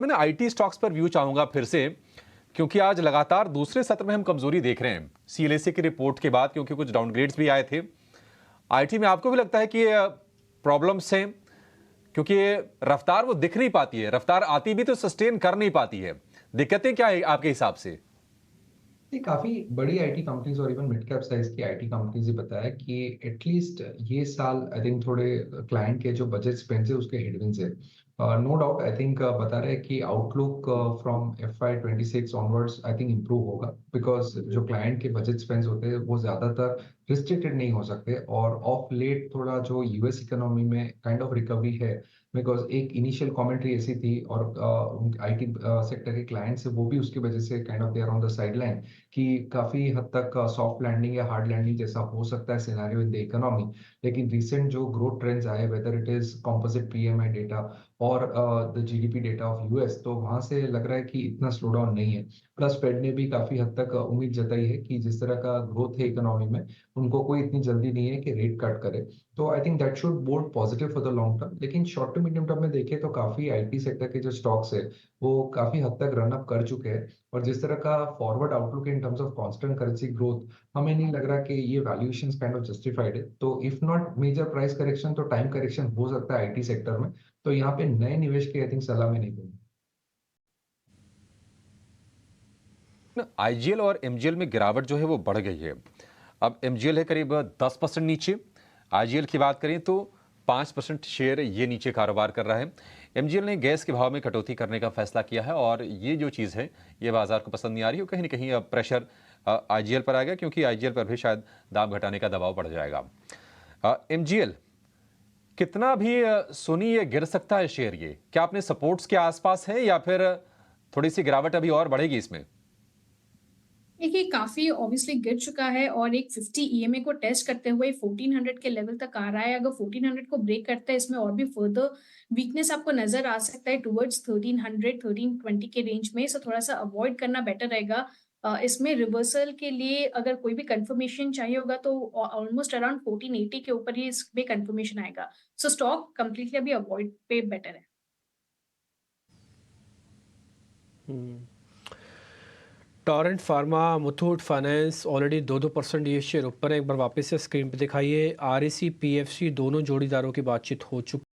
मैं IT stocks पर view चाहूंगा फिर से, क्योंकि आज लगातार दूसरे सत्र में हम कमजोरी देख रहे हैं सीएलएसए की रिपोर्ट के बाद, क्योंकि कुछ डाउनग्रेड्स भी आए थे। आईटी में आपको भी लगता है कि प्रॉब्लम्स हैं, क्योंकि रफ्तार वो दिख नहीं पाती है, रफ्तार आती भी तो सस्टेन कर नहीं पाती है। दिक्कतें क्या है आपके हिसाब से? ये काफी बड़ी आईटी कंपनीज और इवन मिड कैप साइज की आईटी कंपनीज ये बताया कि एटलीस्ट ये साल आई थिंक थोड़े क्लाइंट के जो बजट स्पेंड्स है उसके हेडविंड्स है। नो डाउट आई थिंक बता रहे हैं कि outlook from FY 26 onwards I think improve होगा, बिकॉज जो क्लाइंट के बजट स्पेंड्स होते हैं वो ज्यादातर रिस्ट्रिक्टेड नहीं हो सकते, और ऑफ लेट थोड़ा जो यूएस इकोनॉमी में काइंड ऑफ रिकवरी है, बिकॉज एक इनिशियल कमेंट्री ऐसी थी, और आईटी सेक्टर के क्लाइंट्स है वो भी उसकी वजह से kind of they are on the sideline कि काफी हद तक सॉफ्ट लैंडिंग या हार्ड लैंडिंग जैसा हो सकता है सिनेरियो इन द इकोनॉमी। लेकिन रिसेंट जो ग्रोथ ट्रेंड्स आए, whether it is composite PMI data और the GDP data of US, तो वहां से लग रहा है कि इतना स्लो डाउन नहीं है। प्लस फेड ने भी काफी हद तक उम्मीद जताई है कि जिस तरह का ग्रोथ है इकोनॉमी में, उनको कोई इतनी जल्दी नहीं है कि रेट कट करे। तो I think that should board positive for the long term. लेकिन शॉर्ट टू मीडियम टर्म में देखें तो काफी आईटी सेक्टर के जो स्टॉक्स है वो काफी हद तक रन अप कर चुके हैं, और जिस तरह का forward outlook in terms of constant currency growth, हमें नहीं लग रहा कि ये वैल्यूएशंस काइंड ऑफ जस्टिफाइड है। तो if not major price correction तो टाइम करेक्शन हो सकता है आईटी सेक्टर में। तो यहाँ पे नए निवेश की आई थिंक सलाह में नहीं दूंगा। आईजीएल और एमजीएल में गिरावट जो है वो बढ़ गई है। अब एमजीएल है करीब 10% नीचे, आईजीएल की बात करें तो 5% शेयर ये नीचे कारोबार कर रहा है। एमजीएल ने गैस के भाव में कटौती करने का फैसला किया है, और ये जो चीज़ है ये बाजार को पसंद नहीं आ रही है। कहीं ना कहीं अब प्रेशर आईजीएल पर आ गया, क्योंकि आईजीएल पर भी शायद दाम घटाने का दबाव बढ़ जाएगा। एमजीएल कितना भी सुनी ये गिर सकता है शेयर, ये क्या अपने सपोर्ट्स के आसपास है या फिर थोड़ी सी गिरावट अभी और बढ़ेगी इसमें? देखिए, काफ़ी ऑब्वियसली गिर चुका है और एक 50 ईएमए को टेस्ट करते हुए 1400 के लेवल तक आ रहा है। अगर 1400 को ब्रेक करता है, इसमें और भी फर्दर वीकनेस आपको नज़र आ सकता है टुवर्ड्स 1300, 1320 के रेंज में। सो थोड़ा-सा अवॉइड करना बेटर रहेगा। इसमें रिवर्सल के लिए अगर कोई भी कन्फर्मेशन चाहिए होगा तो ऑलमोस्ट अराउंड 1480 के ऊपर ही इसमें कन्फर्मेशन आएगा। सो स्टॉक कंप्लीटली अभी अवॉइड पे बेटर है। Torrent pharma, Muthoot finance already 2-2% ये शेयर ऊपर है। एक बार वापस से स्क्रीन पे दिखाइए। आरईसी, पीएफसी दोनों जोड़ीदारों की बातचीत हो चुकी